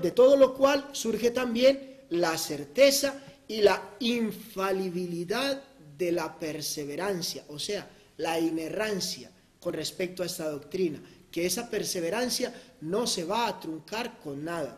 de todo lo cual surge también la certeza y la infalibilidad de la perseverancia, o sea, la inerrancia con respecto a esta doctrina, que esa perseverancia no se va a truncar con nada.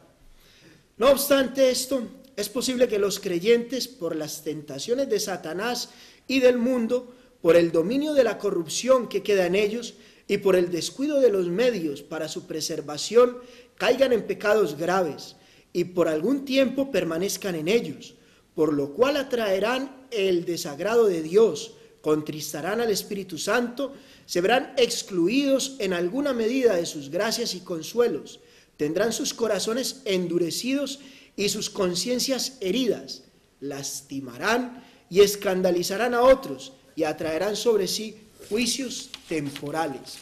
No obstante esto, es posible que los creyentes, por las tentaciones de Satanás y del mundo, por el dominio de la corrupción que queda en ellos y por el descuido de los medios para su preservación, caigan en pecados graves y por algún tiempo permanezcan en ellos, por lo cual atraerán el desagrado de Dios, contristarán al Espíritu Santo, se verán excluidos en alguna medida de sus gracias y consuelos, tendrán sus corazones endurecidos y sus conciencias heridas, lastimarán y escandalizarán a otros y atraerán sobre sí juicios temporales.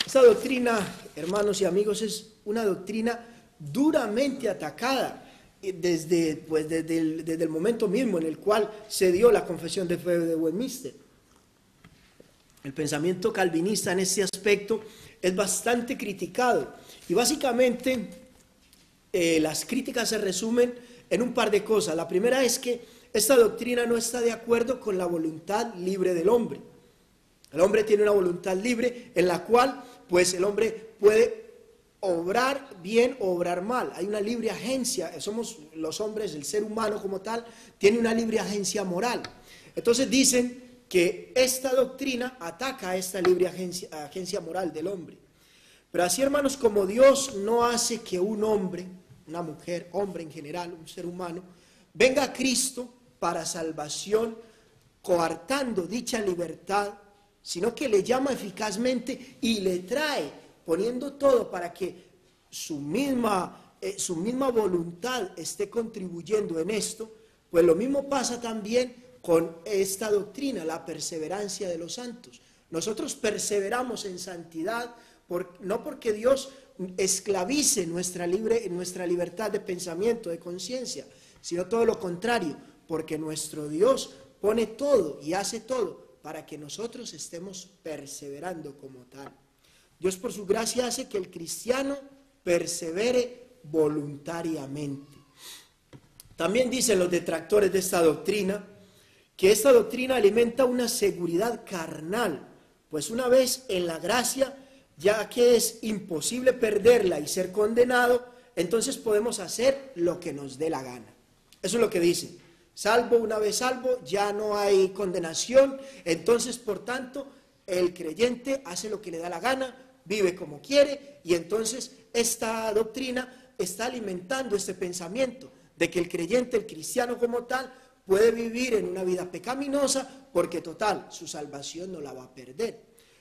Esta doctrina, hermanos y amigos, es una doctrina duramente atacada desde el momento mismo en el cual se dio la confesión de fe de Westminster. El pensamiento calvinista en este aspecto es bastante criticado y básicamente las críticas se resumen en un par de cosas. La primera es que esta doctrina no está de acuerdo con la voluntad libre del hombre. El hombre tiene una voluntad libre en la cual pues el hombre puede obrar bien o obrar mal. Hay una libre agencia, somos los hombres, el ser humano como tal, tiene una libre agencia moral. Entonces dicen que esta doctrina ataca a esta libre agencia moral del hombre. Pero así, hermanos, como Dios no hace que un hombre, una mujer, hombre en general, un ser humano, venga a Cristo para salvación, coartando dicha libertad, sino que le llama eficazmente y le trae, poniendo todo para que su misma voluntad esté contribuyendo en esto, pues lo mismo pasa también con esta doctrina, la perseverancia de los santos. Nosotros perseveramos en santidad, no porque Dios esclavice nuestra libertad de pensamiento, de conciencia, sino todo lo contrario, porque nuestro Dios pone todo y hace todo para que nosotros estemos perseverando como tal. Dios por su gracia hace que el cristiano persevere voluntariamente. También dicen los detractores de esta doctrina que esta doctrina alimenta una seguridad carnal, pues una vez en la gracia, ya que es imposible perderla y ser condenado, entonces podemos hacer lo que nos dé la gana. Eso es lo que dicen. Salvo, una vez salvo, ya no hay condenación, entonces por tanto el creyente hace lo que le da la gana, vive como quiere, y entonces esta doctrina está alimentando este pensamiento de que el creyente, el cristiano como tal, puede vivir en una vida pecaminosa porque total, su salvación no la va a perder.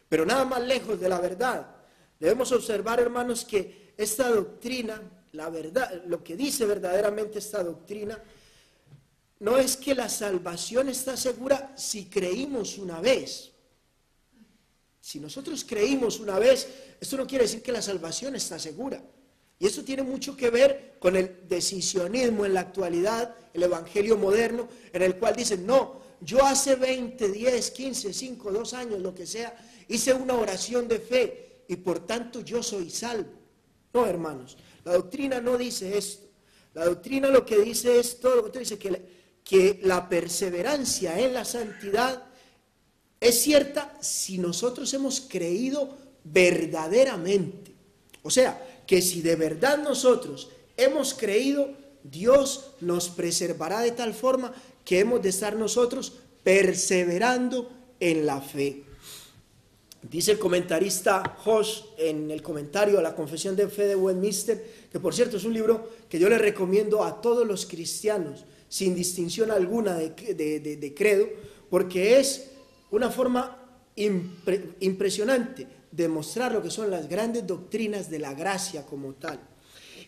Pero nada más lejos de la verdad. Debemos observar, hermanos, que esta doctrina, la verdad, lo que dice verdaderamente esta doctrina, no es que la salvación está segura si creímos una vez. Si nosotros creímos una vez, esto no quiere decir que la salvación está segura. Y eso tiene mucho que ver con el decisionismo en la actualidad, el evangelio moderno, en el cual dicen, no, yo hace 20, 10, 15, 5, 2 años, lo que sea, hice una oración de fe y por tanto yo soy salvo. No, hermanos, la doctrina no dice esto. La doctrina lo que dice es todo lo que dice, que la perseverancia en la santidad es cierta si nosotros hemos creído verdaderamente. O sea, que si de verdad nosotros hemos creído, Dios nos preservará de tal forma que hemos de estar nosotros perseverando en la fe. Dice el comentarista Hosh en el comentario a la Confesión de Fe de Westminster, que por cierto es un libro que yo le recomiendo a todos los cristianos, sin distinción alguna de credo, porque es una forma impresionante de mostrar lo que son las grandes doctrinas de la gracia como tal.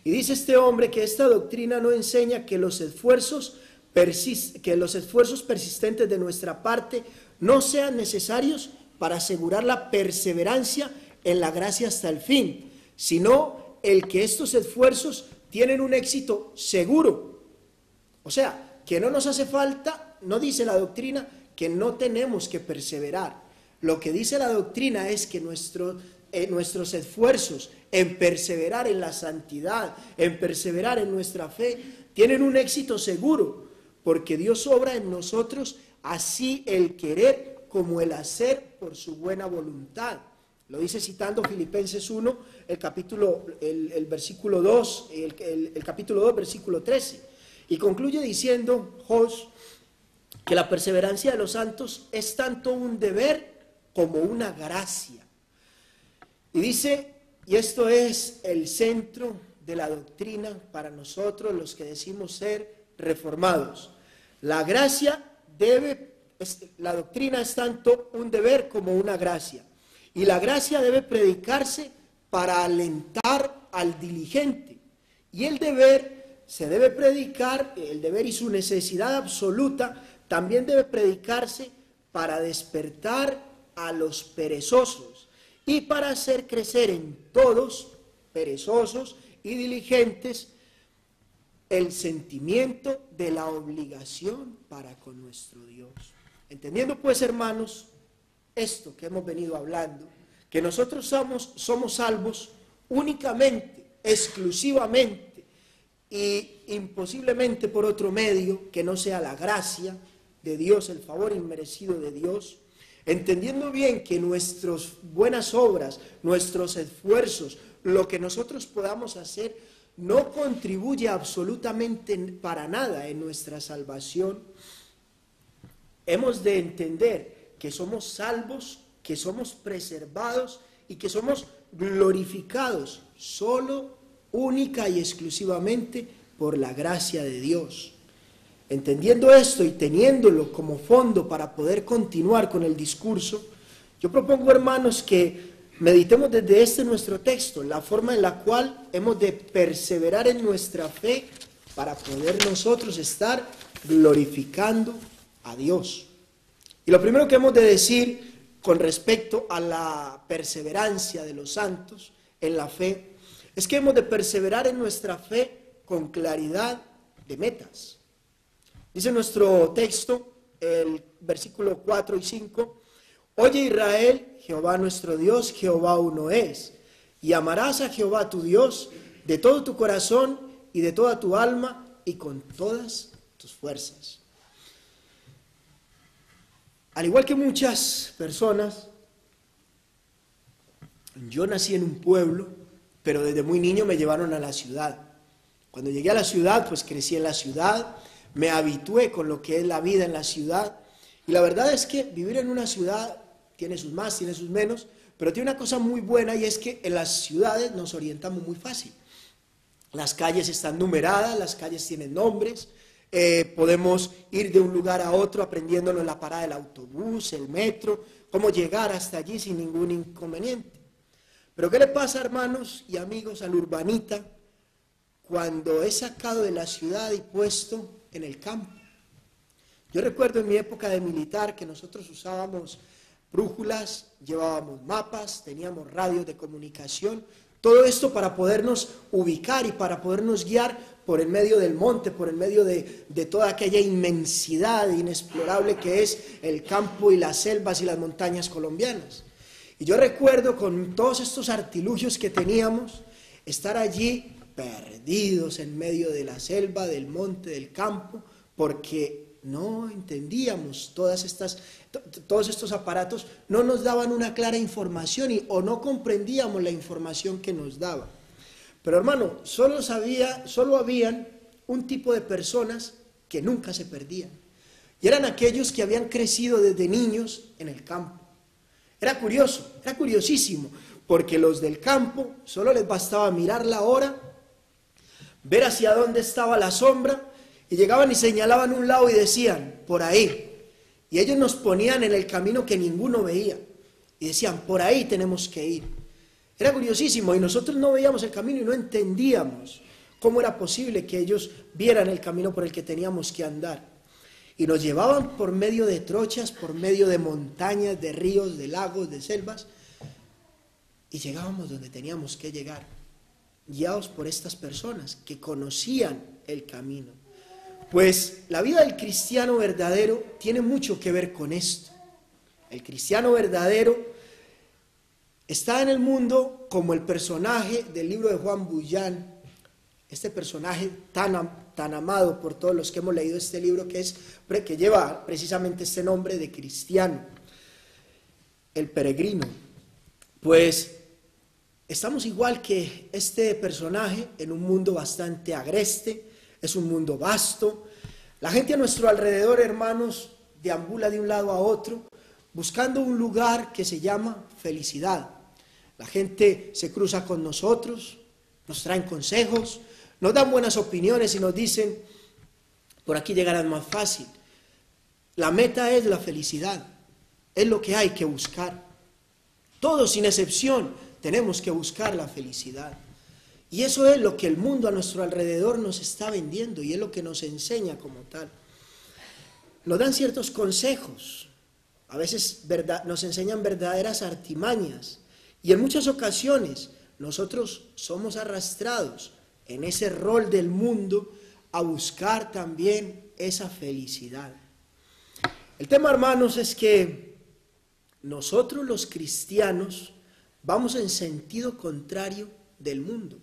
Y dice este hombre que esta doctrina no enseña que los esfuerzos persistentes de nuestra parte no sean necesarios para asegurar la perseverancia en la gracia hasta el fin, sino el que estos esfuerzos tienen un éxito seguro. O sea, que no nos hace falta, no dice la doctrina que no tenemos que perseverar. Lo que dice la doctrina es que nuestro nuestros esfuerzos en perseverar en la santidad, en perseverar en nuestra fe, tienen un éxito seguro, porque Dios obra en nosotros así el querer como el hacer por su buena voluntad. Lo dice citando Filipenses 1, el versículo 2, el capítulo 2, versículo 13. Y concluye diciendo Jos que la perseverancia de los santos es tanto un deber como una gracia. Y dice, y esto es el centro de la doctrina para nosotros los que decimos ser reformados. La doctrina es tanto un deber como una gracia. Y la gracia debe predicarse para alentar al diligente. Y el deber se debe predicar, el deber y su necesidad absoluta también debe predicarse para despertar a los perezosos y para hacer crecer en todos, perezosos y diligentes, el sentimiento de la obligación para con nuestro Dios. Entendiendo pues, hermanos, esto que hemos venido hablando, que nosotros somos salvos únicamente, exclusivamente y imposiblemente por otro medio que no sea la gracia de Dios, el favor inmerecido de Dios, entendiendo bien que nuestras buenas obras, nuestros esfuerzos, lo que nosotros podamos hacer, no contribuye absolutamente para nada en nuestra salvación. Hemos de entender que somos salvos, que somos preservados y que somos glorificados solo, única y exclusivamente por la gracia de Dios. Entendiendo esto y teniéndolo como fondo para poder continuar con el discurso, yo propongo, hermanos, que meditemos desde este nuestro texto, la forma en la cual hemos de perseverar en nuestra fe para poder nosotros estar glorificando a Dios. Y lo primero que hemos de decir con respecto a la perseverancia de los santos en la fe, es que hemos de perseverar en nuestra fe con claridad de metas. Dice nuestro texto, el versículo 4 y 5, Oye Israel, Jehová nuestro Dios, Jehová uno es, y amarás a Jehová tu Dios de todo tu corazón y de toda tu alma y con todas tus fuerzas. Al igual que muchas personas, yo nací en un pueblo, pero desde muy niño me llevaron a la ciudad. Cuando llegué a la ciudad, pues crecí en la ciudad, me habitué con lo que es la vida en la ciudad, y la verdad es que vivir en una ciudad tiene sus más, tiene sus menos, pero tiene una cosa muy buena, y es que en las ciudades nos orientamos muy fácil. Las calles están numeradas, las calles tienen nombres, podemos ir de un lugar a otro aprendiéndonos la parada del autobús, el metro, cómo llegar hasta allí sin ningún inconveniente. Pero ¿qué le pasa, hermanos y amigos, al urbanita cuando es sacado de la ciudad y puesto en el campo? Yo recuerdo en mi época de militar que nosotros usábamos brújulas, llevábamos mapas, teníamos radios de comunicación, todo esto para podernos ubicar y para podernos guiar por el medio del monte, por el medio de toda aquella inmensidad inexplorable que es el campo y las selvas y las montañas colombianas. Y yo recuerdo con todos estos artilugios que teníamos, estar allí perdidos en medio de la selva, del monte, del campo, porque no entendíamos todos estos aparatos, no nos daban una clara información o no comprendíamos la información que nos daban. Pero hermano, solo habían un tipo de personas que nunca se perdían, y eran aquellos que habían crecido desde niños en el campo. Era curioso, era curiosísimo, porque los del campo solo les bastaba mirar la hora, ver hacia dónde estaba la sombra, y llegaban y señalaban un lado y decían, por ahí. Y ellos nos ponían en el camino que ninguno veía, y decían, por ahí tenemos que ir. Era curiosísimo, y nosotros no veíamos el camino y no entendíamos cómo era posible que ellos vieran el camino por el que teníamos que andar. Y nos llevaban por medio de trochas, por medio de montañas, de ríos, de lagos, de selvas, y llegábamos donde teníamos que llegar, guiados por estas personas que conocían el camino. Pues la vida del cristiano verdadero tiene mucho que ver con esto. El cristiano verdadero está en el mundo como el personaje del libro de Juan Bunyan, este personaje tan amado por todos los que hemos leído este libro, que lleva precisamente este nombre de cristiano, el peregrino. Pues estamos igual que este personaje en un mundo bastante agreste, es un mundo vasto. La gente a nuestro alrededor, hermanos, deambula de un lado a otro, buscando un lugar que se llama felicidad. La gente se cruza con nosotros, nos traen consejos, nos dan buenas opiniones y nos dicen, por aquí llegarás más fácil. La meta es la felicidad, es lo que hay que buscar. Todos sin excepción tenemos que buscar la felicidad. Y eso es lo que el mundo a nuestro alrededor nos está vendiendo y es lo que nos enseña como tal. Nos dan ciertos consejos, a veces nos enseñan verdaderas artimañas y en muchas ocasiones nosotros somos arrastrados en ese rol del mundo a buscar también esa felicidad. El tema, hermanos, es que nosotros los cristianos vamos en sentido contrario del mundo.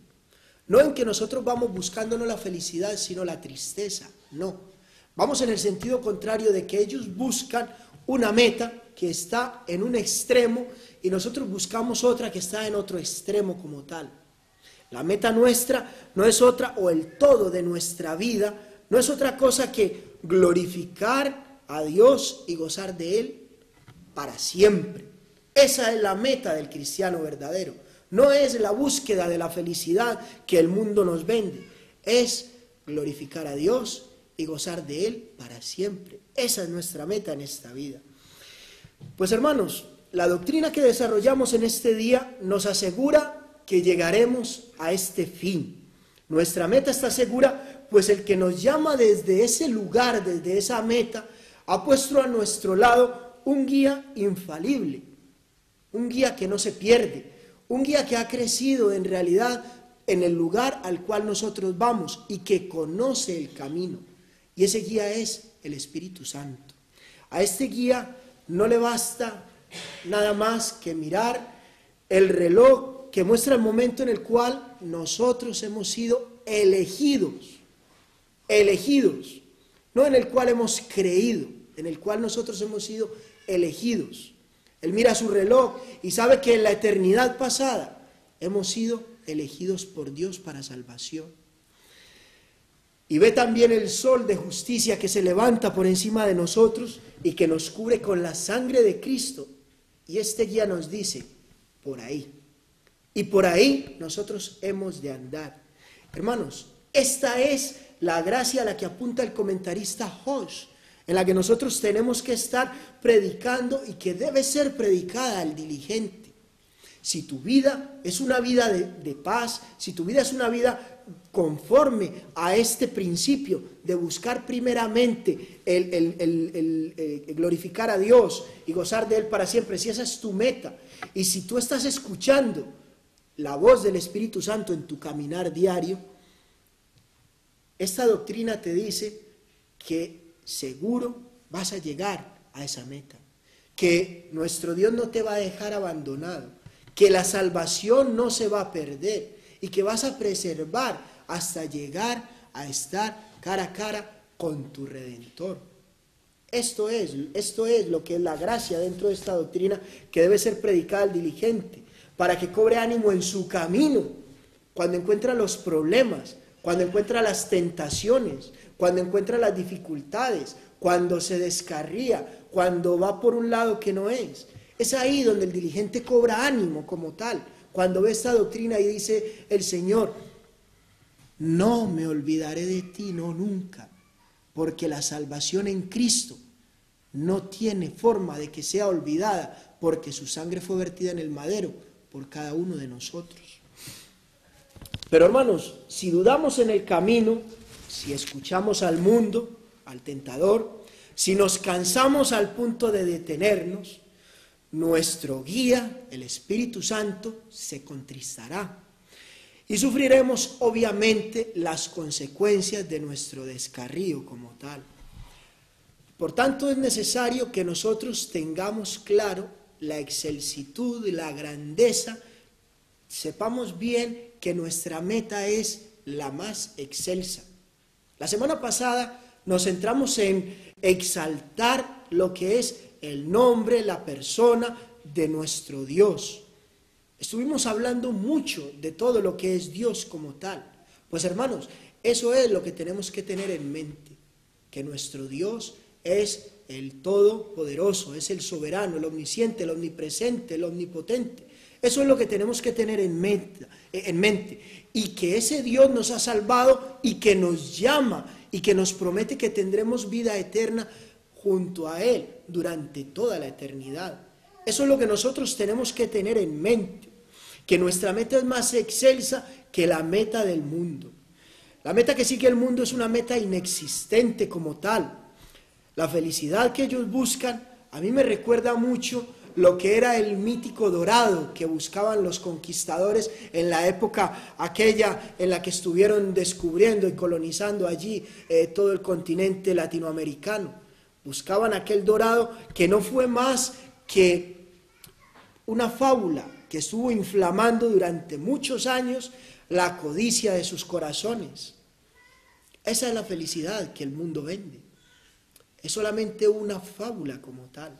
No en que nosotros vamos buscándonos la felicidad, sino la tristeza, no. Vamos en el sentido contrario de que ellos buscan una meta que está en un extremo y nosotros buscamos otra que está en otro extremo como tal. La meta nuestra no es otra, o el todo de nuestra vida, no es otra cosa que glorificar a Dios y gozar de Él para siempre. Esa es la meta del cristiano verdadero. No es la búsqueda de la felicidad que el mundo nos vende, es glorificar a Dios y gozar de Él para siempre. Esa es nuestra meta en esta vida. Pues hermanos, la doctrina que desarrollamos en este día nos asegura que llegaremos a este fin. Nuestra meta está segura, pues el que nos llama desde ese lugar, desde esa meta, ha puesto a nuestro lado un guía infalible, un guía que no se pierde, un guía que ha crecido en realidad en el lugar al cual nosotros vamos y que conoce el camino. Y ese guía es el Espíritu Santo. A este guía no le basta nada más que mirar el reloj que muestra el momento en el cual nosotros hemos sido elegidos, no en el cual hemos creído, en el cual nosotros hemos sido elegidos. Él mira su reloj y sabe que en la eternidad pasada hemos sido elegidos por Dios para salvación. Y ve también el sol de justicia que se levanta por encima de nosotros y que nos cubre con la sangre de Cristo. Y este guía nos dice, por ahí. Y por ahí nosotros hemos de andar. Hermanos, esta es la gracia a la que apunta el comentarista Hosh, en la que nosotros tenemos que estar predicando y que debe ser predicada al diligente. Si tu vida es una vida de paz, si tu vida es una vida conforme a este principio de buscar primeramente el glorificar a Dios y gozar de Él para siempre, si esa es tu meta, y si tú estás escuchando la voz del Espíritu Santo en tu caminar diario, esta doctrina te dice que seguro vas a llegar a esa meta, que nuestro Dios no te va a dejar abandonado, que la salvación no se va a perder y que vas a preservar hasta llegar a estar cara a cara con tu Redentor. Esto es lo que es la gracia dentro de esta doctrina que debe ser predicada al diligente, para que cobre ánimo en su camino, cuando encuentra los problemas, cuando encuentra las tentaciones, cuando encuentra las dificultades, cuando se descarría, cuando va por un lado que no es. Es ahí donde el diligente cobra ánimo como tal, cuando ve esta doctrina y dice el Señor, no me olvidaré de ti, no nunca, porque la salvación en Cristo no tiene forma de que sea olvidada, porque su sangre fue vertida en el madero por cada uno de nosotros. Pero hermanos, si dudamos en el camino, si escuchamos al mundo, al tentador, si nos cansamos al punto de detenernos, nuestro guía, el Espíritu Santo, se contristará y sufriremos obviamente las consecuencias de nuestro descarrío como tal. Por tanto, es necesario que nosotros tengamos claro la excelsitud, la grandeza, sepamos bien que nuestra meta es la más excelsa. La semana pasada nos centramos en exaltar lo que es el nombre, la persona de nuestro Dios. Estuvimos hablando mucho de todo lo que es Dios como tal. Pues hermanos, eso es lo que tenemos que tener en mente, que nuestro Dios es el Todopoderoso, es el soberano, el omnisciente, el omnipresente, el omnipotente. Eso es lo que tenemos que tener en mente. Y que ese Dios nos ha salvado y que nos llama y que nos promete que tendremos vida eterna junto a Él durante toda la eternidad. Eso es lo que nosotros tenemos que tener en mente, que nuestra meta es más excelsa que la meta del mundo. La meta que sigue el mundo es una meta inexistente como tal. La felicidad que ellos buscan, a mí me recuerda mucho lo que era el mítico dorado que buscaban los conquistadores en la época aquella en la que estuvieron descubriendo y colonizando allí todo el continente latinoamericano. Buscaban aquel dorado que no fue más que una fábula que estuvo inflamando durante muchos años la codicia de sus corazones. Esa es la felicidad que el mundo vende. Es solamente una fábula como tal.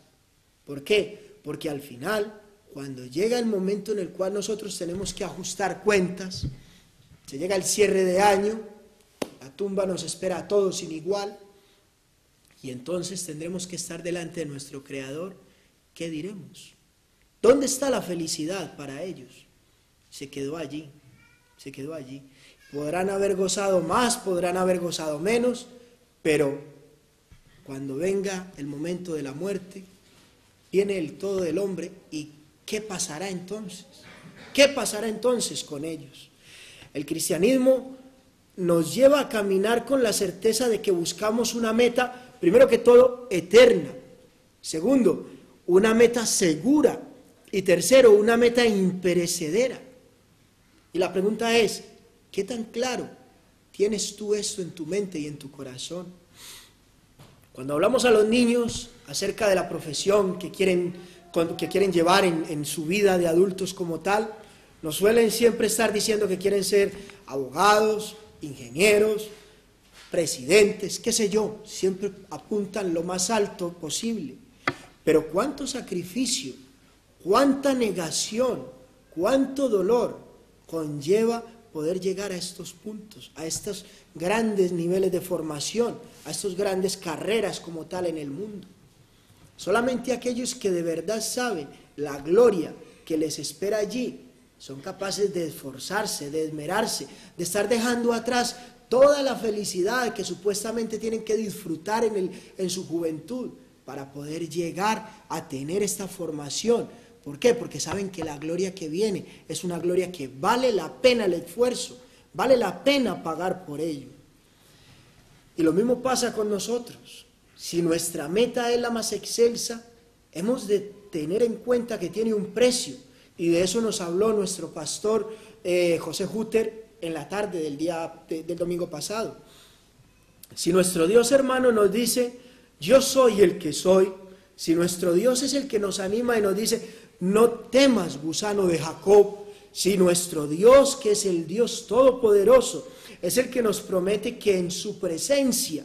¿Por qué? Porque al final, cuando llega el momento en el cual nosotros tenemos que ajustar cuentas, se llega el cierre de año, la tumba nos espera a todos sin igual, y entonces tendremos que estar delante de nuestro Creador. ¿Qué diremos? ¿Dónde está la felicidad para ellos? Se quedó allí, se quedó allí. Podrán haber gozado más, podrán haber gozado menos, pero cuando venga el momento de la muerte, viene el todo del hombre, y ¿qué pasará entonces? ¿Qué pasará entonces con ellos? El cristianismo nos lleva a caminar con la certeza de que buscamos una meta, primero que todo, eterna. Segundo, una meta segura. Y tercero, una meta imperecedera. Y la pregunta es, ¿qué tan claro tienes tú esto en tu mente y en tu corazón? Cuando hablamos a los niños acerca de la profesión que quieren llevar en su vida de adultos como tal, nos suelen siempre estar diciendo que quieren ser abogados, ingenieros, presidentes, qué sé yo, siempre apuntan lo más alto posible. Pero cuánto sacrificio, cuánta negación, cuánto dolor conlleva poder llegar a estos puntos, a estos grandes niveles de formación, a estas grandes carreras como tal en el mundo. Solamente aquellos que de verdad saben la gloria que les espera allí son capaces de esforzarse, de esmerarse, de estar dejando atrás toda la felicidad que supuestamente tienen que disfrutar en su juventud para poder llegar a tener esta formación. ¿Por qué? Porque saben que la gloria que viene es una gloria que vale la pena el esfuerzo, vale la pena pagar por ello. Y lo mismo pasa con nosotros. Si nuestra meta es la más excelsa, hemos de tener en cuenta que tiene un precio, y de eso nos habló nuestro pastor José Hutter en la tarde del domingo pasado. Si nuestro Dios, hermano, nos dice, yo soy el que soy, si nuestro Dios es el que nos anima y nos dice, no temas, gusano de Jacob, si nuestro Dios, que es el Dios todopoderoso, es el que nos promete que en su presencia,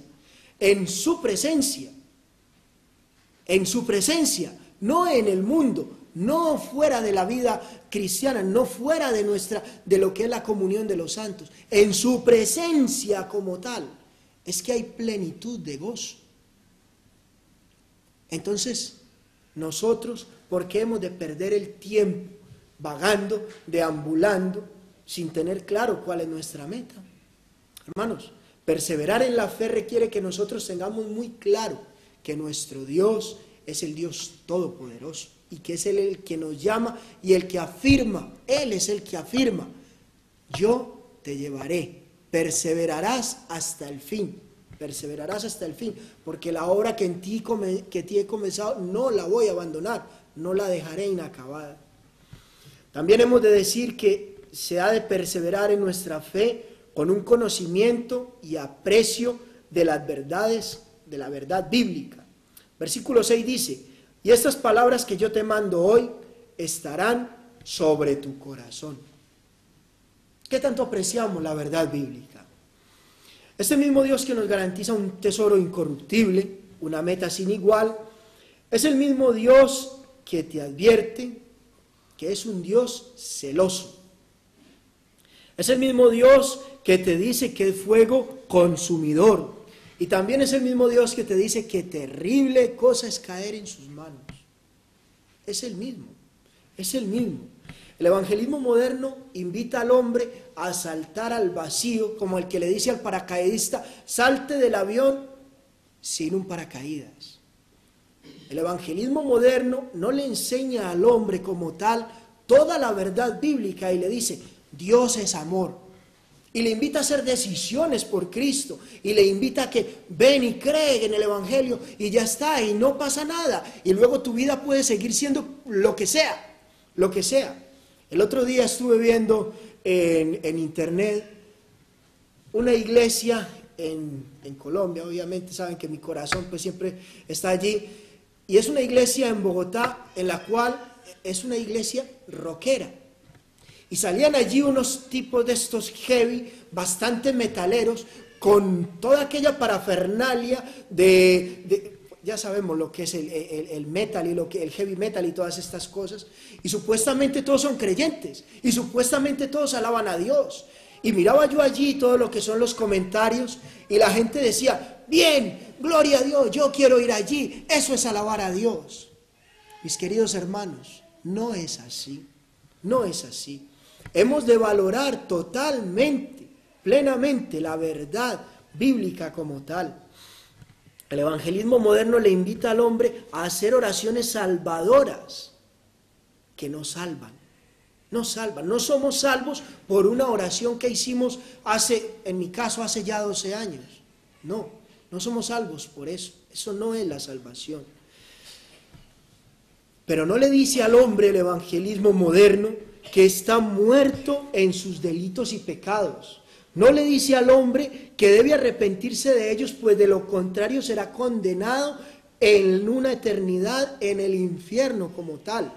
no en el mundo, no fuera de la vida cristiana, no fuera de lo que es la comunión de los santos, en su presencia como tal, es que hay plenitud de gozo. Entonces, nosotros, ¿por qué hemos de perder el tiempo vagando, deambulando, sin tener claro cuál es nuestra meta? Hermanos, perseverar en la fe requiere que nosotros tengamos muy claro que nuestro Dios es el Dios todopoderoso y que es Él el que nos llama y el que afirma, Él es el que afirma, yo te llevaré, perseverarás hasta el fin, porque la obra que en ti he comenzado no la voy a abandonar, no la dejaré inacabada. También hemos de decir que se ha de perseverar en nuestra fe con un conocimiento y aprecio de las verdades, de la verdad bíblica. Versículo 6 dice, Y estas palabras que yo te mando hoy estarán sobre tu corazón. ¿Qué tanto apreciamos la verdad bíblica? Este mismo Dios que nos garantiza un tesoro incorruptible, una meta sin igual, es el mismo Dios que te advierte que es un Dios celoso. Es el mismo Dios que te dice que es fuego consumidor. Y también es el mismo Dios que te dice que terrible cosa es caer en sus manos. Es el mismo, es el mismo. El evangelismo moderno invita al hombre a saltar al vacío, como el que le dice al paracaidista, salte del avión sin un paracaídas. El evangelismo moderno no le enseña al hombre como tal toda la verdad bíblica y le dice, Dios es amor. Y le invita a hacer decisiones por Cristo. Y le invita a que ven y cree en el evangelio y ya está, y no pasa nada. Y luego tu vida puede seguir siendo lo que sea, lo que sea. El otro día estuve viendo en internet una iglesia en Colombia, obviamente saben que mi corazón pues siempre está allí. Y es una iglesia en Bogotá en la cual es una iglesia rockera. Y salían allí unos tipos de estos heavy, bastante metaleros, con toda aquella parafernalia ya sabemos lo que es el metal y lo que el heavy metal y todas estas cosas. Y supuestamente todos son creyentes, y supuestamente todos alaban a Dios. Y miraba yo allí todo lo que son los comentarios, y la gente decía, bien, gloria a Dios, yo quiero ir allí, eso es alabar a Dios. Mis queridos hermanos, no es así, no es así. Hemos de valorar totalmente, plenamente la verdad bíblica como tal. El evangelismo moderno le invita al hombre a hacer oraciones salvadoras que nos salvan. Nos salvan. No somos salvos por una oración que hicimos en mi caso, hace ya 12 años. No, no somos salvos por eso. Eso no es la salvación. Pero no le dice al hombre el evangelismo moderno que está muerto en sus delitos y pecados. No le dice al hombre que debe arrepentirse de ellos, pues de lo contrario será condenado en una eternidad en el infierno como tal.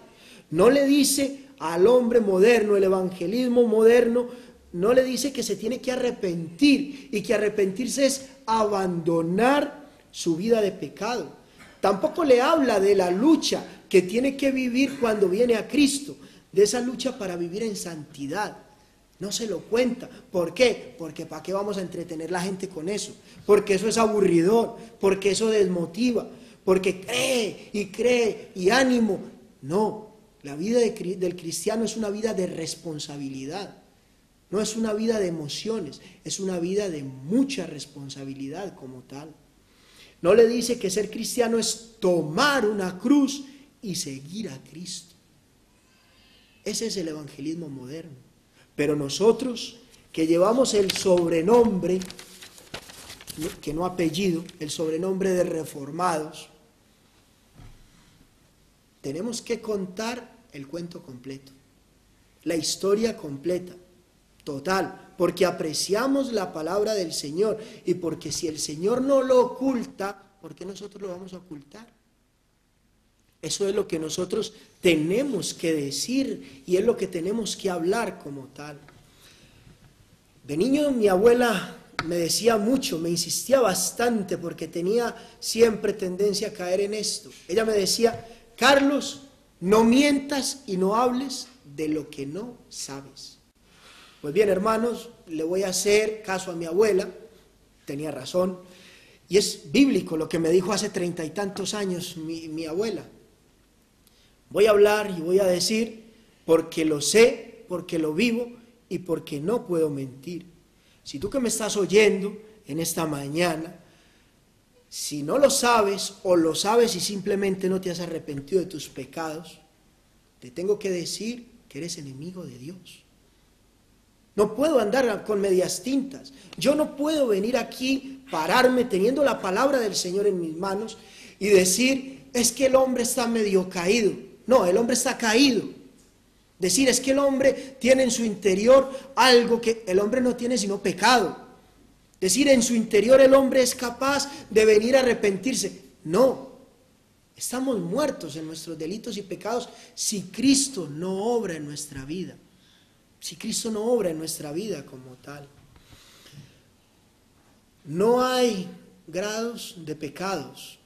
No le dice al hombre moderno, el evangelismo moderno, no le dice que se tiene que arrepentir y que arrepentirse es abandonar su vida de pecado. Tampoco le habla de la lucha que tiene que vivir cuando viene a Cristo, de esa lucha para vivir en santidad. No se lo cuenta. ¿Por qué? Porque ¿para qué vamos a entretener la gente con eso? Porque eso es aburridor, porque eso desmotiva, porque cree y ánimo. No, la vida del cristiano es una vida de responsabilidad. No es una vida de emociones, es una vida de mucha responsabilidad como tal. No le dice que ser cristiano es tomar una cruz y seguir a Cristo. Ese es el evangelismo moderno. Pero nosotros que llevamos el sobrenombre, que no apellido, el sobrenombre de reformados, tenemos que contar el cuento completo, la historia completa, total, porque apreciamos la palabra del Señor y porque si el Señor no lo oculta, ¿por qué nosotros lo vamos a ocultar? Eso es lo que nosotros tenemos que decir y es lo que tenemos que hablar como tal. De niño mi abuela me decía mucho, me insistía bastante porque tenía siempre tendencia a caer en esto. Ella me decía, Carlos, no mientas y no hables de lo que no sabes. Pues bien, hermanos, le voy a hacer caso a mi abuela, tenía razón, y es bíblico lo que me dijo hace 30 y tantos años mi abuela. Voy a hablar y voy a decir porque lo sé, porque lo vivo y porque no puedo mentir. Si tú que me estás oyendo en esta mañana, si no lo sabes o lo sabes y simplemente no te has arrepentido de tus pecados, te tengo que decir que eres enemigo de Dios. No puedo andar con medias tintas. Yo no puedo venir aquí, pararme teniendo la palabra del Señor en mis manos y decir, es que el hombre está medio caído. No, el hombre está caído. Decir, es que el hombre tiene en su interior algo que el hombre no tiene sino pecado. Decir, en su interior el hombre es capaz de venir a arrepentirse. No, Estamos muertos en nuestros delitos y pecados si Cristo no obra en nuestra vida. Si Cristo no obra en nuestra vida como tal. No hay grados de pecados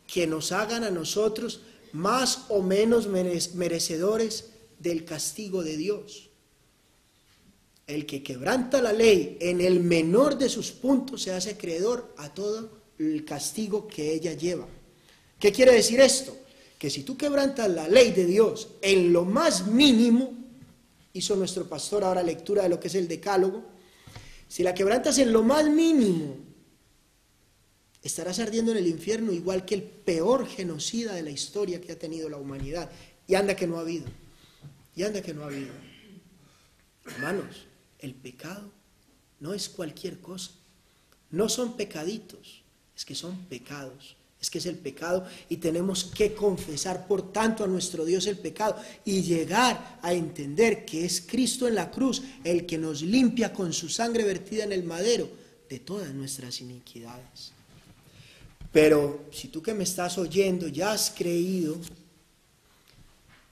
que nos hagan a nosotros más o menos merecedores del castigo de Dios. El que quebranta la ley en el menor de sus puntos se hace acreedor a todo el castigo que ella lleva. ¿Qué quiere decir esto? Que si tú quebrantas la ley de Dios en lo más mínimo, hizo nuestro pastor ahora lectura de lo que es el decálogo, si la quebrantas en lo más mínimo, estarás ardiendo en el infierno igual que el peor genocida de la historia que ha tenido la humanidad. Y anda que no ha habido. Y anda que no ha habido. Hermanos, el pecado no es cualquier cosa. No son pecaditos, es que son pecados. Es que es el pecado y tenemos que confesar por tanto a nuestro Dios el pecado y llegar a entender que es Cristo en la cruz el que nos limpia con su sangre vertida en el madero de todas nuestras iniquidades. Pero si tú que me estás oyendo ya has creído,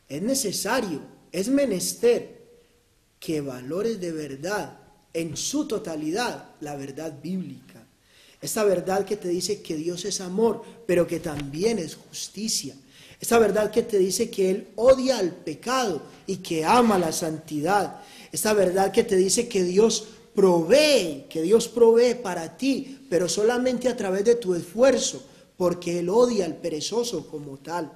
es necesario, es menester que valores de verdad en su totalidad la verdad bíblica. Esta verdad que te dice que Dios es amor, pero que también es justicia. Esta verdad que te dice que Él odia al pecado y que ama la santidad. Esta verdad que te dice que Dios provee para ti, pero solamente a través de tu esfuerzo, porque Él odia al perezoso como tal.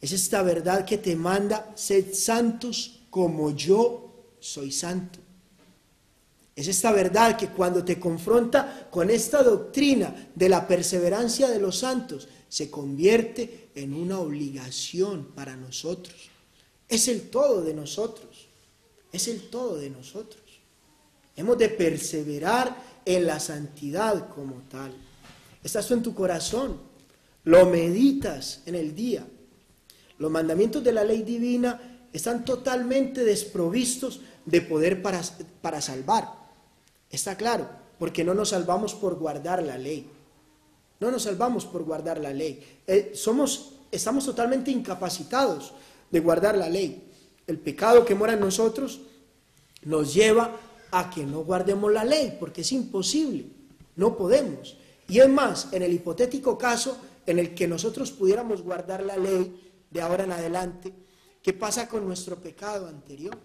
Es esta verdad que te manda, sed santos como yo soy santo. Es esta verdad que cuando te confronta con esta doctrina de la perseverancia de los santos, se convierte en una obligación para nosotros. Es el todo de nosotros. Es el todo de nosotros. Hemos de perseverar en la santidad como tal. Está esto en tu corazón. Lo meditas en el día. Los mandamientos de la ley divina están totalmente desprovistos de poder para salvar. Está claro, porque no nos salvamos por guardar la ley. No nos salvamos por guardar la ley. Estamos totalmente incapacitados de guardar la ley. El pecado que mora en nosotros nos lleva a que no guardemos la ley, porque es imposible, no podemos. Y es más, en el hipotético caso en el que nosotros pudiéramos guardar la ley de ahora en adelante, ¿qué pasa con nuestro pecado anterior?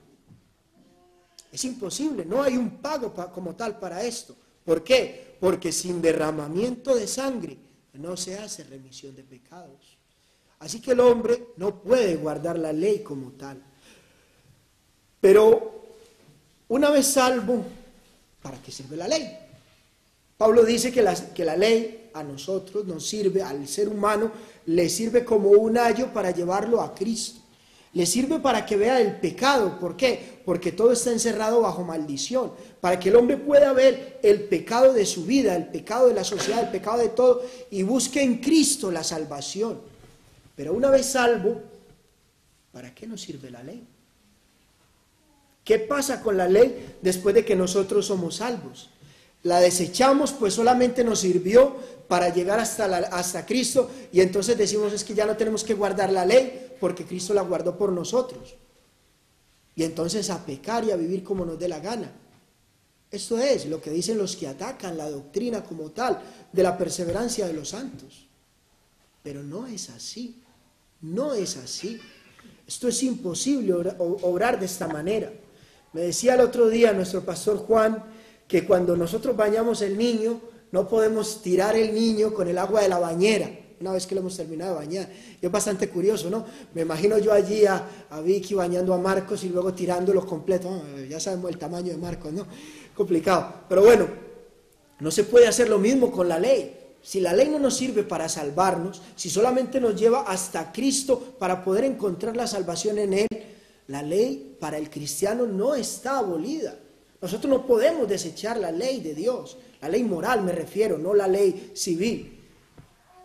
Es imposible, no hay un pago como tal para esto. ¿Por qué? Porque sin derramamiento de sangre no se hace remisión de pecados. Así que el hombre no puede guardar la ley como tal. Pero una vez salvo, ¿para qué sirve la ley? Pablo dice que la ley a nosotros nos sirve, al ser humano, le sirve como un ayo para llevarlo a Cristo. Le sirve para que vea el pecado. ¿Por qué? Porque todo está encerrado bajo maldición. Para que el hombre pueda ver el pecado de su vida, el pecado de la sociedad, el pecado de todo, y busque en Cristo la salvación. Pero una vez salvo, ¿para qué nos sirve la ley? ¿Qué pasa con la ley después de que nosotros somos salvos? La desechamos, pues solamente nos sirvió para llegar hasta Cristo, y entonces decimos es que ya no tenemos que guardar la ley porque Cristo la guardó por nosotros. Y entonces a pecar y a vivir como nos dé la gana. Esto es lo que dicen los que atacan la doctrina como tal de la perseverancia de los santos. Pero no es así, no es así. Esto es imposible obrar de esta manera. Me decía el otro día nuestro pastor Juan que cuando nosotros bañamos el niño, no podemos tirar el niño con el agua de la bañera, una vez que lo hemos terminado de bañar. Y es bastante curioso, ¿no? Me imagino yo allí a Vicky bañando a Marcos y luego tirándolo completo. Ya sabemos el tamaño de Marcos, ¿no? Complicado. Pero bueno, no se puede hacer lo mismo con la ley. Si la ley no nos sirve para salvarnos, si solamente nos lleva hasta Cristo para poder encontrar la salvación en Él, la ley para el cristiano no está abolida. Nosotros no podemos desechar la ley de Dios, la ley moral me refiero, no la ley civil.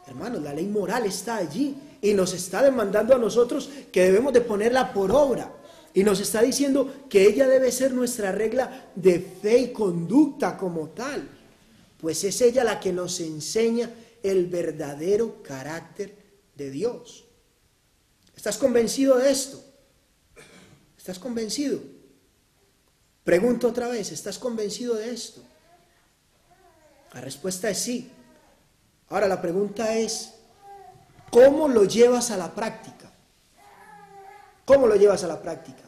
Hermanos, la ley moral está allí y nos está demandando a nosotros que debemos de ponerla por obra. Y nos está diciendo que ella debe ser nuestra regla de fe y conducta como tal. Pues es ella la que nos enseña el verdadero carácter de Dios. ¿Estás convencido de esto? ¿Estás convencido? Pregunto otra vez, ¿estás convencido de esto? La respuesta es sí. Ahora la pregunta es, ¿cómo lo llevas a la práctica? ¿Cómo lo llevas a la práctica?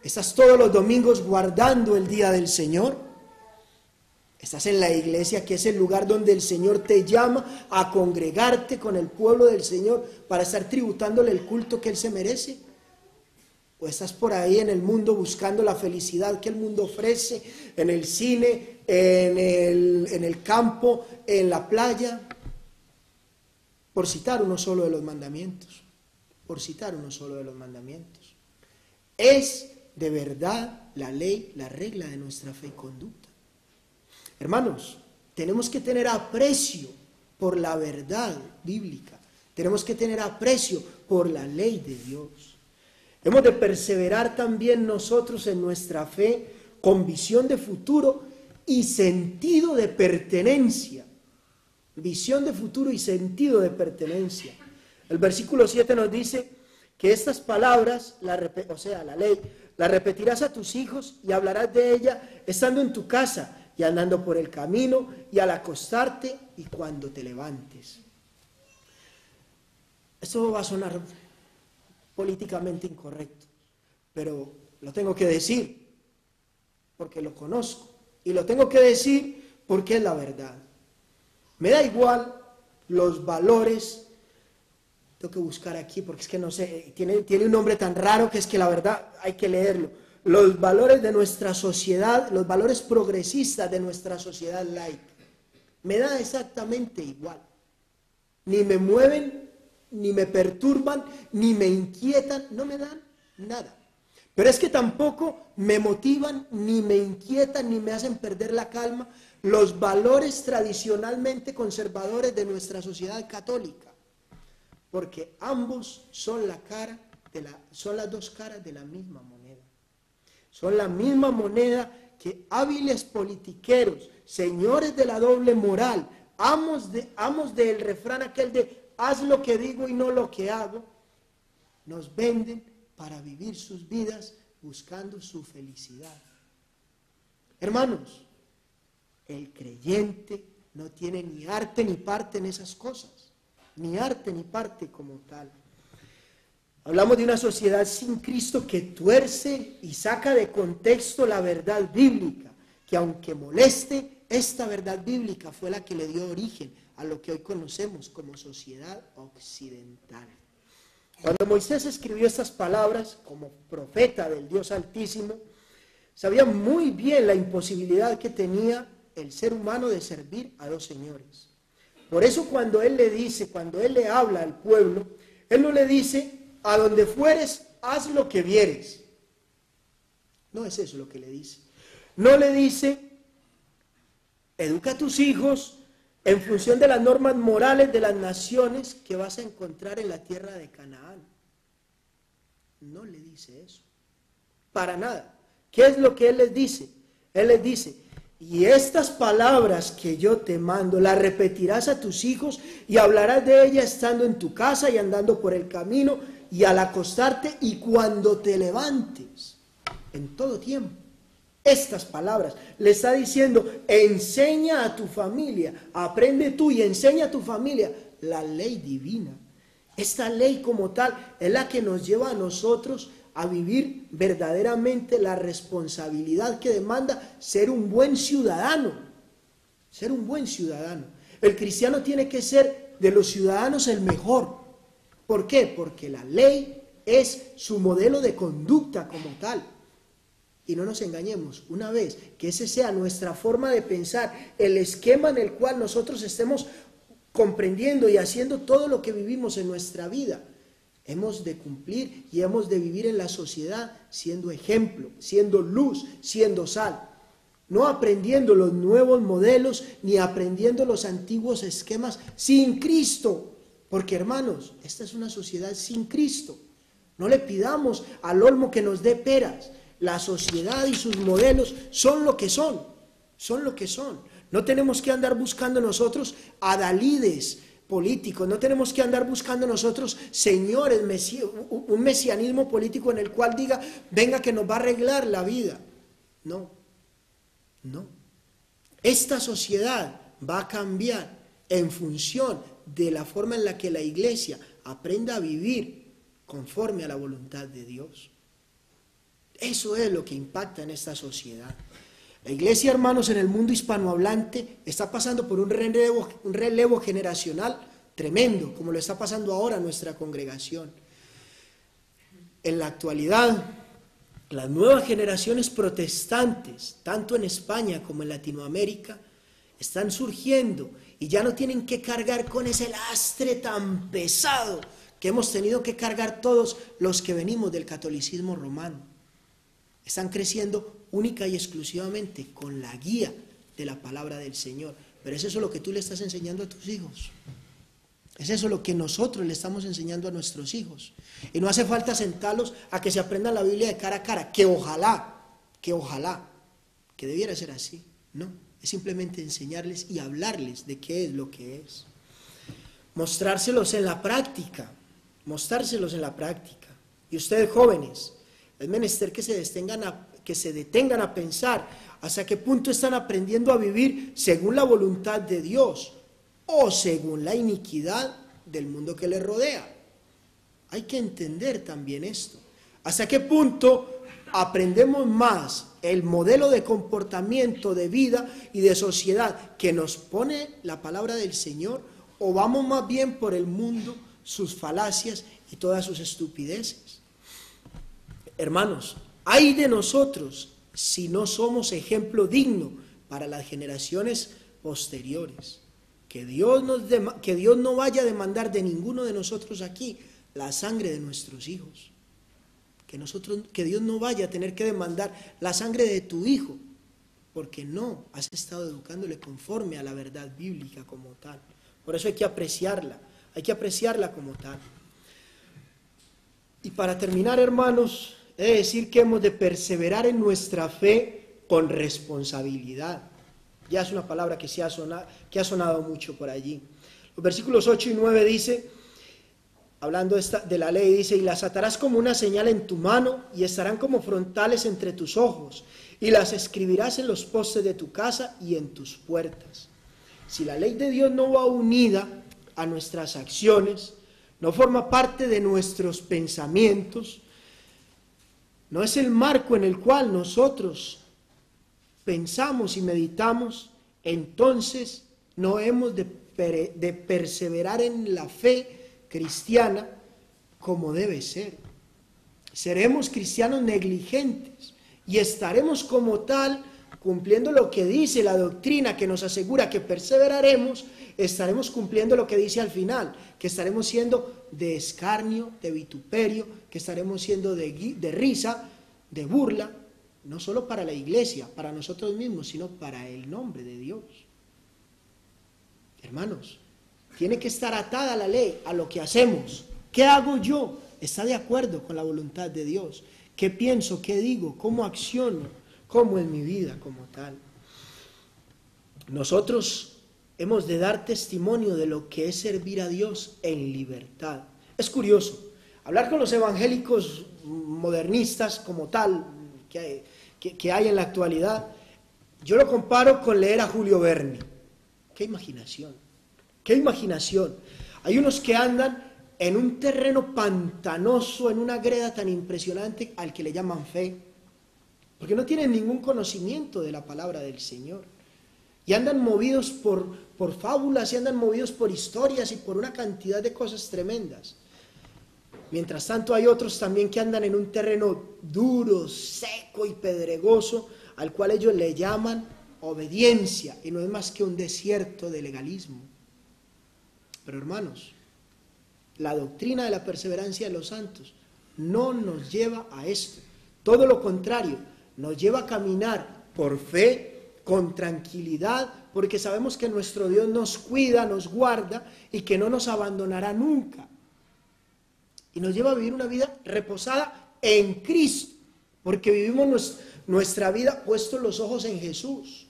¿Estás todos los domingos guardando el día del Señor? ¿Estás en la iglesia, que es el lugar donde el Señor te llama a congregarte con el pueblo del Señor para estar tributándole el culto que Él se merece? ¿O estás por ahí en el mundo buscando la felicidad que el mundo ofrece, en el cine, en el campo, en la playa? Por citar uno solo de los mandamientos. Por citar uno solo de los mandamientos. Es de verdad la ley, la regla de nuestra fe y conducta. Hermanos, tenemos que tener aprecio por la verdad bíblica. Tenemos que tener aprecio por la ley de Dios. Hemos de perseverar también nosotros en nuestra fe con visión de futuro y sentido de pertenencia. Visión de futuro y sentido de pertenencia. El versículo 7 nos dice que estas palabras, la ley, la repetirás a tus hijos y hablarás de ella estando en tu casa y andando por el camino y al acostarte y cuando te levantes. Esto va a sonar políticamente incorrecto, pero lo tengo que decir porque lo conozco y lo tengo que decir porque es la verdad. Me da igual los valores, tengo que buscar aquí porque es que no sé, tiene un nombre tan raro que es que la verdad hay que leerlo. Los valores de nuestra sociedad, los valores progresistas de nuestra sociedad laica. Me da exactamente igual. Ni me mueven, ni me perturban, ni me inquietan, no me dan nada. Pero es que tampoco me motivan, ni me inquietan, ni me hacen perder la calma los valores tradicionalmente conservadores de nuestra sociedad católica. Porque ambos son son las dos caras de la misma moneda. Son la misma moneda que hábiles politiqueros, señores de la doble moral, amos del refrán aquel de haz lo que digo y no lo que hago, nos venden para vivir sus vidas buscando su felicidad. Hermanos, el creyente no tiene ni arte ni parte en esas cosas, ni arte ni parte como tal. Hablamos de una sociedad sin Cristo que tuerce y saca de contexto la verdad bíblica, que aunque moleste, esta verdad bíblica fue la que le dio origen a lo que hoy conocemos como sociedad occidental. Cuando Moisés escribió estas palabras como profeta del Dios Altísimo, sabía muy bien la imposibilidad que tenía el ser humano de servir a dos señores. Por eso cuando él le habla al pueblo, él no le dice, a donde fueres, haz lo que vieres. No es eso lo que le dice. No le dice, educa a tus hijos en función de las normas morales de las naciones que vas a encontrar en la tierra de Canaán. No le dice eso. Para nada. ¿Qué es lo que él les dice? Él les dice, y estas palabras que yo te mando, las repetirás a tus hijos y hablarás de ellas estando en tu casa y andando por el camino y al acostarte y cuando te levantes, en todo tiempo. Estas palabras le está diciendo, enseña a tu familia, aprende tú y enseña a tu familia la ley divina. Esta ley como tal es la que nos lleva a nosotros a vivir verdaderamente la responsabilidad que demanda ser un buen ciudadano. Ser un buen ciudadano. El cristiano tiene que ser de los ciudadanos el mejor. ¿Por qué? Porque la ley es su modelo de conducta como tal. Y no nos engañemos, una vez que ese sea nuestra forma de pensar, el esquema en el cual nosotros estemos comprendiendo y haciendo todo lo que vivimos en nuestra vida, hemos de cumplir y hemos de vivir en la sociedad siendo ejemplo, siendo luz, siendo sal. No aprendiendo los nuevos modelos ni aprendiendo los antiguos esquemas sin Cristo. Porque hermanos, esta es una sociedad sin Cristo. No le pidamos al olmo que nos dé peras. La sociedad y sus modelos son lo que son lo que son. No tenemos que andar buscando nosotros adalides, políticos, no tenemos que andar buscando nosotros señores, un mesianismo político en el cual diga, venga que nos va a arreglar la vida. No, no. Esta sociedad va a cambiar en función de la forma en la que la iglesia aprenda a vivir conforme a la voluntad de Dios. Eso es lo que impacta en esta sociedad. La iglesia, hermanos, en el mundo hispanohablante está pasando por un relevo generacional tremendo, como lo está pasando ahora nuestra congregación. En la actualidad, las nuevas generaciones protestantes, tanto en España como en Latinoamérica, están surgiendo y ya no tienen que cargar con ese lastre tan pesado que hemos tenido que cargar todos los que venimos del catolicismo romano. Están creciendo única y exclusivamente con la guía de la palabra del Señor. Pero ¿es eso lo que tú le estás enseñando a tus hijos? ¿Es eso lo que nosotros le estamos enseñando a nuestros hijos? Y no hace falta sentarlos a que se aprendan la Biblia de cara a cara, que ojalá, que debiera ser así. No, es simplemente enseñarles y hablarles de qué es lo que es. Mostrárselos en la práctica. Y ustedes jóvenes, es menester que se detengan a pensar hasta qué punto están aprendiendo a vivir según la voluntad de Dios o según la iniquidad del mundo que les rodea. Hay que entender también esto. Hasta qué punto aprendemos más el modelo de comportamiento, de vida y de sociedad que nos pone la palabra del Señor, o vamos más bien por el mundo, sus falacias y todas sus estupideces. Hermanos, ay de nosotros si no somos ejemplo digno para las generaciones posteriores. Que Dios no vaya a demandar de ninguno de nosotros aquí la sangre de nuestros hijos. Que Dios no vaya a tener que demandar la sangre de tu hijo, porque no has estado educándole conforme a la verdad bíblica como tal. Por eso hay que apreciarla como tal. Y para terminar, hermanos, he de decir que hemos de perseverar en nuestra fe con responsabilidad. Ya es una palabra que ha sonado mucho por allí. Los versículos 8 y 9 dice, hablando de la ley, dice, y las atarás como una señal en tu mano y estarán como frontales entre tus ojos y las escribirás en los postes de tu casa y en tus puertas. Si la ley de Dios no va unida a nuestras acciones, no forma parte de nuestros pensamientos, no es el marco en el cual nosotros pensamos y meditamos, entonces no hemos de perseverar en la fe cristiana como debe ser. Seremos cristianos negligentes y estaremos como tal cumpliendo lo que dice la doctrina que nos asegura que perseveraremos. Estaremos cumpliendo lo que dice al final, que estaremos siendo de escarnio, de vituperio, que estaremos siendo de risa, de burla, no solo para la iglesia, para nosotros mismos, sino para el nombre de Dios. Hermanos, tiene que estar atada la ley a lo que hacemos. ¿Qué hago yo? ¿Está de acuerdo con la voluntad de Dios? ¿Qué pienso? ¿Qué digo? ¿Cómo acciono? ¿Cómo es mi vida como tal? Nosotros hemos de dar testimonio de lo que es servir a Dios en libertad. Es curioso, hablar con los evangélicos modernistas como tal, que hay en la actualidad, yo lo comparo con leer a Julio Verne. ¡Qué imaginación! ¡Qué imaginación! Hay unos que andan en un terreno pantanoso, en una greda tan impresionante al que le llaman fe, porque no tienen ningún conocimiento de la palabra del Señor. Y andan movidos por fábulas, y andan movidos por historias y por una cantidad de cosas tremendas. Mientras tanto hay otros también que andan en un terreno duro, seco y pedregoso, al cual ellos le llaman obediencia, y no es más que un desierto de legalismo. Pero hermanos, la doctrina de la perseverancia de los santos no nos lleva a esto. Todo lo contrario, nos lleva a caminar por fe, con tranquilidad, porque sabemos que nuestro Dios nos cuida, nos guarda y que no nos abandonará nunca. Y nos lleva a vivir una vida reposada en Cristo, porque vivimos nuestra vida puestos los ojos en Jesús.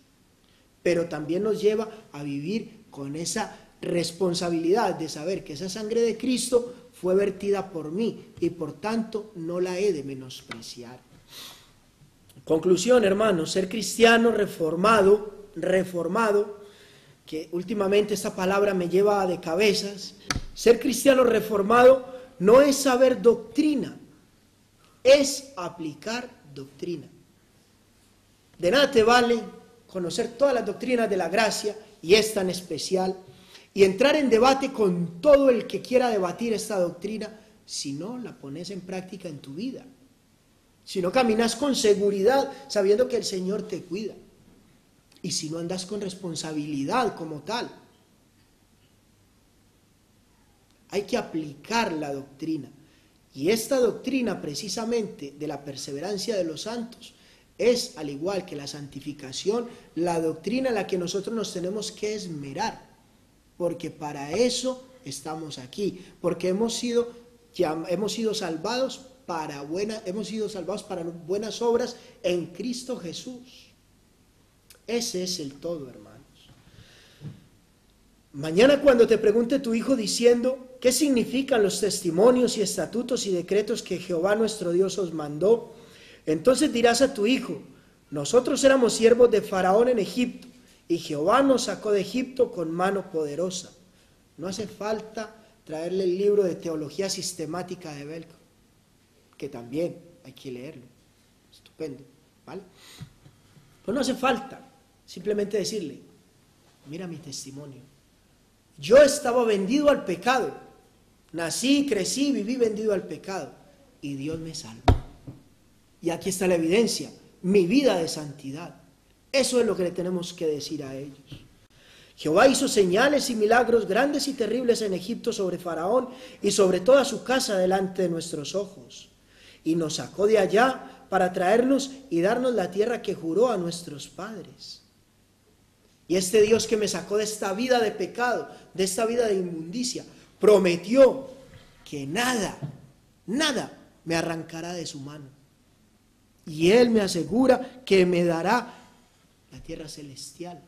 Pero también nos lleva a vivir con esa responsabilidad de saber que esa sangre de Cristo fue vertida por mí y por tanto no la he de menospreciar. Conclusión, hermanos, ser cristiano reformado, que últimamente esta palabra me lleva de cabezas. Ser cristiano reformado no es saber doctrina, es aplicar doctrina. De nada te vale conocer todas las doctrinas de la gracia, y esta en especial, y entrar en debate con todo el que quiera debatir esta doctrina, si no la pones en práctica en tu vida, si no caminas con seguridad sabiendo que el Señor te cuida, y si no andas con responsabilidad como tal. Hay que aplicar la doctrina, y esta doctrina precisamente de la perseverancia de los santos es, al igual que la santificación, la doctrina en la que nosotros nos tenemos que esmerar, porque para eso estamos aquí, porque hemos sido salvados para buenas obras en Cristo Jesús. Ese es el todo, hermanos. Mañana cuando te pregunte tu hijo diciendo qué significan los testimonios y estatutos y decretos que Jehová nuestro Dios os mandó, entonces dirás a tu hijo: nosotros éramos siervos de Faraón en Egipto, y Jehová nos sacó de Egipto con mano poderosa. No hace falta traerle el libro de teología sistemática de Belco, que también hay que leerlo, estupendo, ¿vale? Pues no hace falta simplemente decirle: mira mi testimonio, yo estaba vendido al pecado, nací, crecí, viví vendido al pecado, y Dios me salvó. Y aquí está la evidencia, mi vida de santidad. Eso es lo que le tenemos que decir a ellos. Jehová hizo señales y milagros grandes y terribles en Egipto sobre Faraón y sobre toda su casa delante de nuestros ojos. Y nos sacó de allá para traernos y darnos la tierra que juró a nuestros padres. Y este Dios que me sacó de esta vida de pecado, de esta vida de inmundicia, prometió que nada me arrancará de su mano. Y Él me asegura que me dará la tierra celestial.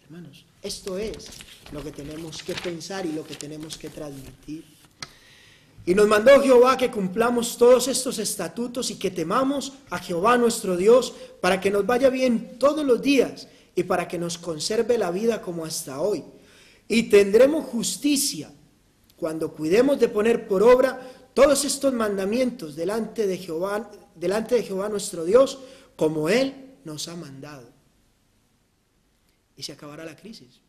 Hermanos, esto es lo que tenemos que pensar y lo que tenemos que transmitir. Y nos mandó Jehová que cumplamos todos estos estatutos y que temamos a Jehová nuestro Dios, para que nos vaya bien todos los días y para que nos conserve la vida como hasta hoy. Y tendremos justicia cuando cuidemos de poner por obra todos estos mandamientos delante de Jehová nuestro Dios, como Él nos ha mandado. Y se acabará la crisis.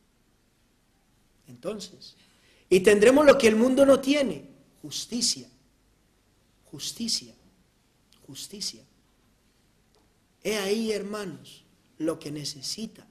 Entonces, y tendremos lo que el mundo no tiene: justicia, justicia, justicia. He ahí, hermanos, lo que necesita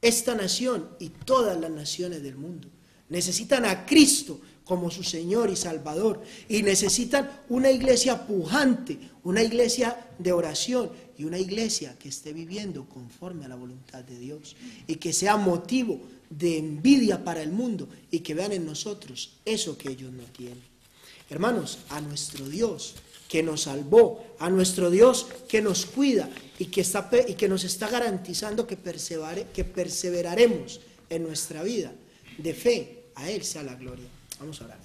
esta nación y todas las naciones del mundo. Necesitan a Cristo como su Señor y Salvador, y necesitan una iglesia pujante, una iglesia de oración y una iglesia que esté viviendo conforme a la voluntad de Dios y que sea motivo de envidia para el mundo y que vean en nosotros eso que ellos no tienen. Hermanos, a nuestro Dios que nos salvó, a nuestro Dios que nos cuida y que nos está garantizando que perseveraremos en nuestra vida de fe, a Él sea la gloria. Vamos a orar.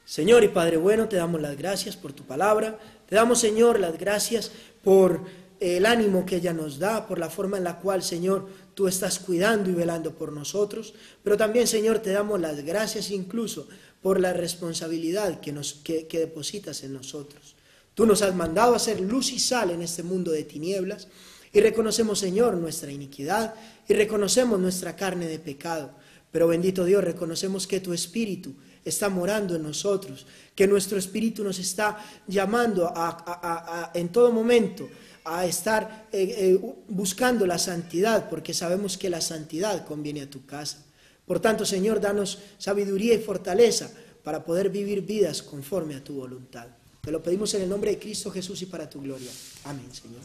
Señor y Padre bueno, te damos las gracias por tu palabra. Te damos, Señor, las gracias por el ánimo que ella nos da, por la forma en la cual, Señor, tú estás cuidando y velando por nosotros. Pero también, Señor, te damos las gracias incluso por la responsabilidad que depositas en nosotros. Tú nos has mandado a ser luz y sal en este mundo de tinieblas, y reconocemos, Señor, nuestra iniquidad y reconocemos nuestra carne de pecado. Pero bendito Dios, reconocemos que tu Espíritu está morando en nosotros, que nuestro Espíritu nos está llamando en todo momento a estar buscando la santidad, porque sabemos que la santidad conviene a tu casa. Por tanto, Señor, danos sabiduría y fortaleza para poder vivir vidas conforme a tu voluntad. Te lo pedimos en el nombre de Cristo Jesús y para tu gloria. Amén, Señor.